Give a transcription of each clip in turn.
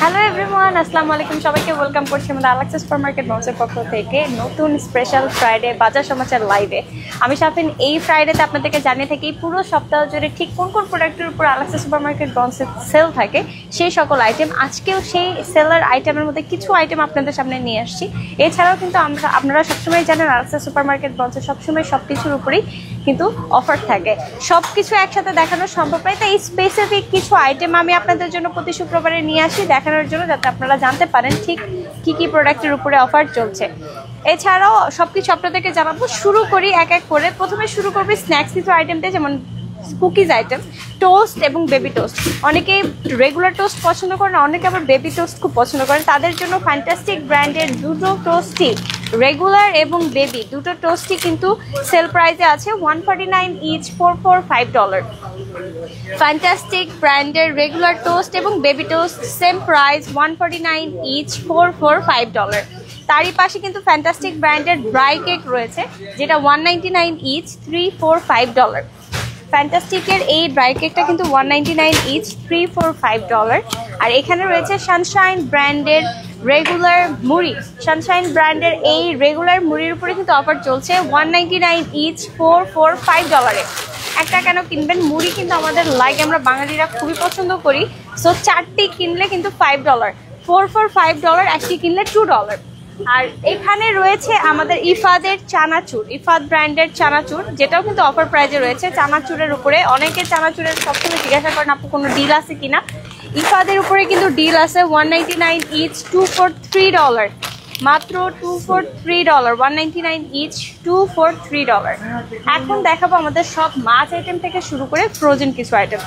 Hello everyone, আসসালামু আলাইকুম। সবাইকে ওয়েলকাম করছি আমাদের আলাক্সা সুপারমার্কেট মঞ্চের পক্ষ থেকে নতুন স্পেশাল ফ্রাইডে বাজার সমাচার লাইভে। আমি শাফিন। এই ফ্রাইডেতে আপনাদেরকে জানিয়ে থাকি পুরো সপ্তাহ জুড়ে ঠিক কোন কোন প্রোডাক্টের উপর আলাক্সা সুপারমার্কেট মঞ্চে সেল থাকে সেই সকল আইটেম। আজকেও সেই সেলার আইটেমের মধ্যে কিছু আইটেম আপনাদের সামনে নিয়ে আসছি। এছাড়াও কিন্তু আপনারা সবসময় জানেন আলাক্সা সুপারমার্কেট মঞ্চে সবসময় সব কিছুর উপরেই কিন্তু অফার থাকে। সব কিছু একসাথে দেখানো সম্ভব নয়, তাই স্পেসিফিক কিছু আইটেম আমি আপনাদের জন্য প্রতি শুক্রবারে নিয়ে আসি দেখানোর জন্য, যাতে আপনারা জানতে পারেন ঠিক কি কি প্রোডাক্টের উপরে অফার চলছে। এছাড়াও সবকিছু আপনাদেরকে জানাবো। শুরু করি এক এক করে। প্রথমে শুরু করবি স্ন্যাক্স কিছু আইটেম দিয়ে, যেমন কুকিজ আইটেম, টোস্ট এবং বেবি টোস্ট। অনেকে রেগুলার টোস্ট পছন্দ করেন, অনেকে আবার বেবি টোস্ট খুব পছন্দ করেন। তাদের জন্য ফ্যান্টাস্টিক ব্র্যান্ডের দুটো টোস্টই, রেগুলার এবং বেবি দুটো টোস্টই কিন্তু সেল প্রাইসে আছে 149 ইচ, $445। ফ্যান্টাস্টিক ব্র্যান্ডের রেগুলার টোস্ট এবং baby toast same price 149 each, $445। তারই পাশে কিন্তু ফ্যান্টাস্টিক ব্র্যান্ডের ড্রাই কেক রয়েছে, যেটা 199 ইচ, $345। ফ্যান্টাস্টিকের এই ড্রাই কেকটা কিন্তু 199 ইচ, $345। আর এখানে রয়েছে সানশাইন ব্র্যান্ডের রেগুলার মুড়ি। সানশাইন ব্র্যান্ডের এই রেগুলার মুড়ির উপরে কিন্তু অফার চলছে 199 ইচ, $445। একটা কেন কিনবেন, মুড়ি কিন্তু আমাদের আমরা বাঙালিরা খুবই পছন্দ করি। সো 4টি কিনলে কিন্তু $5, $445, একটি কিনলে $2। আর এখানে রয়েছে আমাদের ইফাদের চানাচুর, ইফাদ ব্র্যান্ডের চানাচুর, যেটাও কিন্তু অফার প্রাইজে রয়েছে। চানাচুরের উপরে অনেকে চানাচুরের সবসময় জিজ্ঞাসা করেন আপু কোনো ডিল আছে কিনা। ইফাদের উপরে কিন্তু ডিল আছে 199 ইচ, $243, মাত্র $243, 199 ইচ, $243। এখন দেখাবো আমাদের সব মাছ আইটেম থেকে শুরু করে ফ্রোজেন কিছু আইটেম।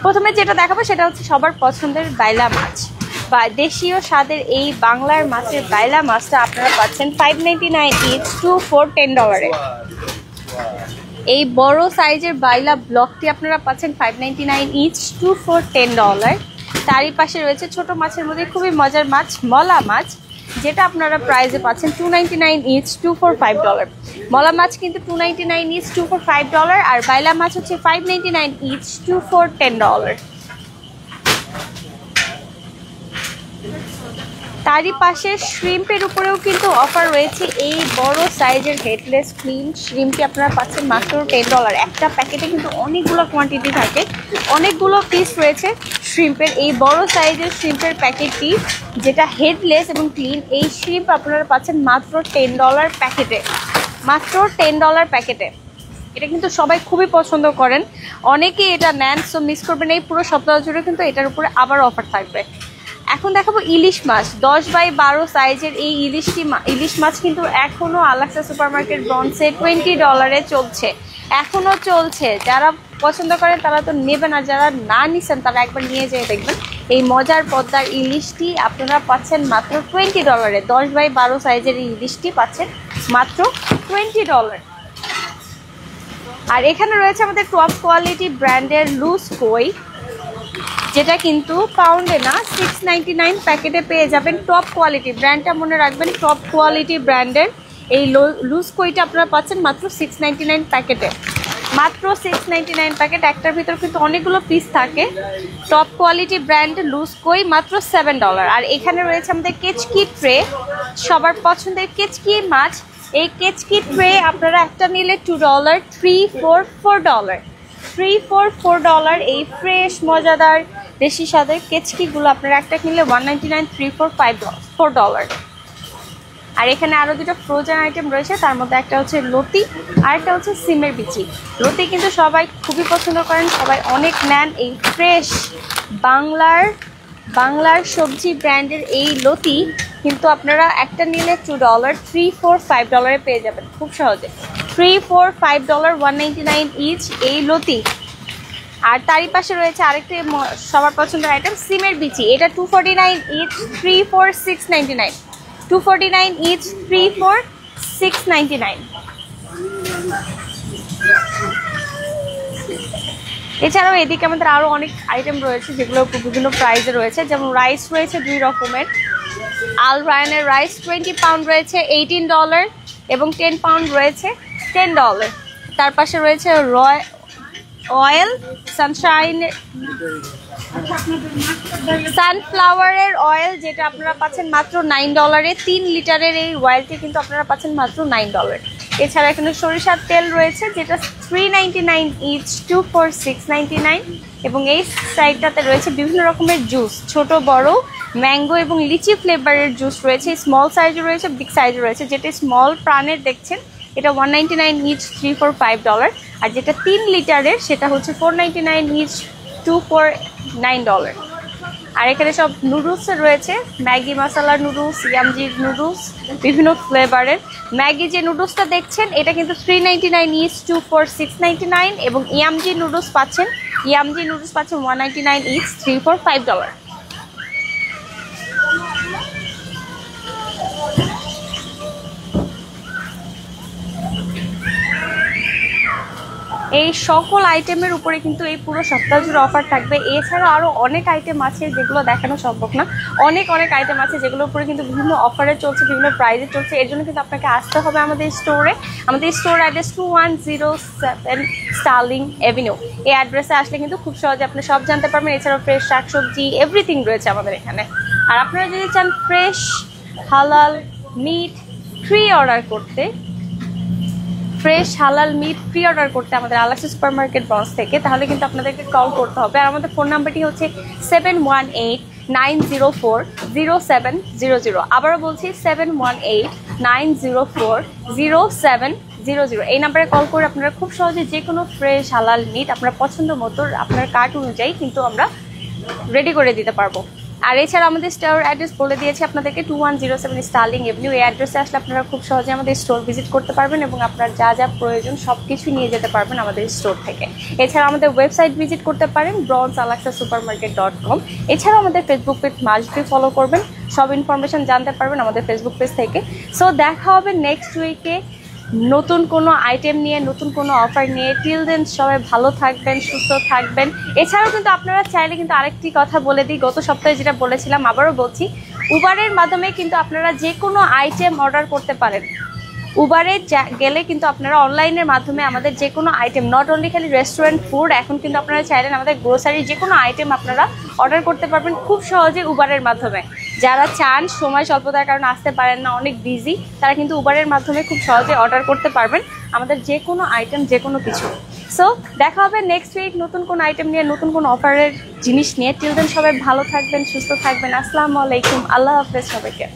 প্রথমে যেটা দেখাবো সেটা হচ্ছে সবার পছন্দের বাইলা মাছ বা দেশীয় স্বাদের এই বাংলার মাছের বাইলা মাছটা আপনারা পাচ্ছেন 599 ইচ, $210। এই বড় সাইজের বাইলা ব্লকটি আপনারা পাচ্ছেন 599 ইচ, $210। তারই পাশে রয়েছে ছোট মাছের মধ্যে খুবই মজার মাছ মলা মাছ, যেটা আপনারা প্রাইসে পাচ্ছেন 299 ইচ, $245। মলা মাছ কিন্তু 299 ইচ, $245, আর বাইলা মাছ হচ্ছে 599 ইচ, $210। তারই পাশে শ্রিম্পের উপরেও কিন্তু অফার রয়েছে। এই বড় সাইজের হেডলেস ক্লিন শ্রিম্পটি আপনারা পাচ্ছেন মাত্র $10। একটা প্যাকেটে কিন্তু অনেকগুলো কোয়ান্টিটি থাকে, অনেকগুলো পিস রয়েছে শ্রিম্পের। এই বড় সাইজের শ্রিম্পের প্যাকেটটি, যেটা হেডলেস এবং ক্লিন, এই শ্রিম্প আপনারা পাচ্ছেন মাত্র $10 প্যাকেটে, মাত্র $10 প্যাকেটে। এটা কিন্তু সবাই খুবই পছন্দ করেন, অনেকেই এটা নেন। সো মিস করবেন, এই পুরো সপ্তাহ জুড়ে কিন্তু এটার উপরে আবার অফার থাকবে। এখন দেখাবো ইলিশ মাছ। 10x12 সাইজের এই ইলিশ মাছ কিন্তু এখনও আলাক্সা সুপারমার্কেট ব্রন্সে $20 চলছে, এখনও চলছে। যারা পছন্দ করেন তারা তো নেবেন, আর যারা না নিছেন তারা একবার নিয়ে যেয়ে দেখবেন। এই মজার পদ্মার ইলিশটি আপনারা পাচ্ছেন মাত্র $20। 10x12 সাইজের এই ইলিশটি পাচ্ছেন মাত্র $20। আর এখানে রয়েছে আমাদের টপ কোয়ালিটি ব্র্যান্ডের লুজ কই, যেটা কিন্তু পাউন্ডে না 699 প্যাকেটে পেয়ে যাবেন। টপ কোয়ালিটি ব্র্যান্ডটা মনে রাখবেন, টপ কোয়ালিটি ব্র্যান্ডের এই লুজ কইটা আপনারা পাচ্ছেন মাত্র 699 প্যাকেটে, মাত্র 699 প্যাকেট। একটার ভিতর কিন্তু অনেকগুলো পিস থাকে। টপ কোয়ালিটি ব্র্যান্ড লুজ কই মাত্র $7। আর এখানে রয়েছে আমাদের কেচকি ট্রে, সবার পছন্দের কেচকি মাছ। এই কেচকি ট্রে আপনারা একটা নিলে $2, $344, $344। এই ফ্রেশ মজাদার দেশি স্বাদের কেচকিগুলো আপনারা একটা কিনলে 199, $345, $4। আর এখানে আরও দুটো ফ্রোজেন আইটেম রয়েছে, তার মধ্যে একটা হচ্ছে লতি আর একটা হচ্ছে সিমের বিচি। লতি কিন্তু সবাই খুবই পছন্দ করেন, সবাই অনেক নেন। এই ফ্রেশ বাংলার সবজি ব্র্যান্ডের এই লতি কিন্তু আপনারা একটা নিলে $2, $345 পেয়ে যাবেন খুব সহজে। $345, 199 ইচ এই লতি। আর তারই পাশে রয়েছে আরেকটি সবার পছন্দের আইটেম সিমের বিচি। এটা 249 ইচ, $346.99, 249 ইচ, $346.99। এছাড়াও এদিকে আমাদের আরও অনেক আইটেম রয়েছে যেগুলো বিভিন্ন প্রাইসে রয়েছে। যেমন রাইস রয়েছে 2 রকমের। আল রায়ানের রাইস 20 পাউন্ড রয়েছে $18 এবং 10 পাউন্ড রয়েছে $10। তার পাশে রয়েছে অয়েল সানশাইন সানফ্লাওয়ারের অয়েল যেটা আপনারা পাচ্ছেন মাত্র $9 3 লিটারের এই অয়েলটি কিন্তু আপনারা পাচ্ছেন মাত্র $9। এছাড়া এখানে সরিষার তেল রয়েছে যেটা $3.99 ইচ, 2 for $6.99। এবং এই সাইডটাতে রয়েছে বিভিন্ন রকমের জুস, ছোট বড় ম্যাঙ্গো এবং লিচি ফ্লেভারের জুস রয়েছে। স্মল সাইজে রয়েছে, বিগ সাইজে রয়েছে। যেটা স্মল প্রাণের দেখছেন এটা $1.99 ইচ, 3 for $5। আর যেটা 3 লিটারের সেটা হচ্ছে $4.99 ইচ, 2 for $9। আর এখানে সব নুডলস রয়েছে, ম্যাগি মশলা নুডলস, ইয়ামজি নুডলস, বিভিন্ন ফ্লেভারের। ম্যাগি যে নুডলসটা দেখছেন এটা কিন্তু $3.99 ইচ, 2 for $6.99। এবং ইয়ামজি নুডলস পাচ্ছেন $1.99 ইচ, 3 for $5। এই সকল আইটেমের উপরে কিন্তু এই পুরো সপ্তাহ জুড়ে অফার থাকবে। এছাড়া আরও অনেক আইটেম আছে যেগুলো দেখানো সম্ভব না। অনেক আইটেম আছে যেগুলোর উপরে কিন্তু বিভিন্ন অফারে চলছে, বিভিন্ন প্রাইজে চলছে। এর জন্য কিন্তু আপনাকে আসতে হবে আমাদের স্টোরে। আমাদের স্টোর অ্যাড্রেস 2107 স্টার্লিং এভিনিউ। এই অ্যাড্রেসে আসলে কিন্তু খুব সহজে আপনি সব জানতে পারবেন। এছাড়াও ফ্রেশ শাকসবজি এভরিথিং রয়েছে আমাদের এখানে। আর আপনারা যদি চান ফ্রেশ হালাল মিট ফ্রি অর্ডার করতে, আমাদের আলাক্সা সুপার মার্কেট ব্রাঞ্চ থেকে, তাহলে কিন্তু আপনাদেরকে কল করতে হবে। আর আমাদের ফোন নাম্বারটি হচ্ছে 718-904-0700। আবারও বলছি 718-904-0700। এই নাম্বারে কল করে আপনারা খুব সহজে যে কোনো ফ্রেশ হালাল মিট আপনার পছন্দ মতো আপনার কার্ট অনুযায়ী কিন্তু আমরা রেডি করে দিতে পারবো। আর এছাড়া আমাদের স্টোর অ্যাড্রেস বলে দিয়েছি আপনাদেরকে, 2107 স্টার্লিং এভিনিউ। এই অ্যাড্রেসে আসলে আপনারা খুব সহজে আমাদের স্টোর ভিজিট করতে পারবেন এবং আপনার যা যা প্রয়োজন সব কিছু নিয়ে যেতে পারবেন আমাদের স্টোর থেকে। এছাড়া আমাদের ওয়েবসাইট ভিজিট করতে পারেন bronzealaxasupermarket.com। এছাড়াও আমাদের ফেসবুক পেজ মাস্টবি ফলো করবেন, সব ইনফরমেশন জানতে পারবেন আমাদের ফেসবুক পেজ থেকে। সো দেখা হবে নেক্সট উইকে নতুন কোনো আইটেম নিয়ে, নতুন কোনো অফার নিয়ে। টিল দেন সবাই ভালো থাকবেন, সুস্থ থাকবেন। এছাড়াও কিন্তু আপনারা চাইলে কিন্তু আরেকটি কথা বলে দিই, গত সপ্তাহে যেটা বলেছিলাম আবারও বলছি, উবারের মাধ্যমে কিন্তু আপনারা যে কোনো আইটেম অর্ডার করতে পারেন। উবারে গেলে কিন্তু আপনারা অনলাইনের মাধ্যমে আমাদের যে কোনো আইটেম, নট অনলি খালি রেস্টুরেন্ট ফুড, এখন কিন্তু আপনারা চাইলেন আমাদের গ্রোসারি যে কোনো আইটেম আপনারা অর্ডার করতে পারবেন খুব সহজে উবারের মাধ্যমে। যারা চান, সময় স্বল্পতার কারণে আসতে পারেন না, অনেক বিজি, তারা কিন্তু উবারের মাধ্যমে খুব সহজে অর্ডার করতে পারবেন আমাদের যে কোনো আইটেম, যে কোনো কিছু। সো দেখা হবে নেক্সট উইক নতুন কোনো আইটেম নিয়ে, নতুন কোনো অফারের জিনিস নিয়ে। টিল দেন সবাই ভালো থাকবেন, সুস্থ থাকবেন। আসসালামু আলাইকুম, আল্লাহ হাফেজ সবাইকে।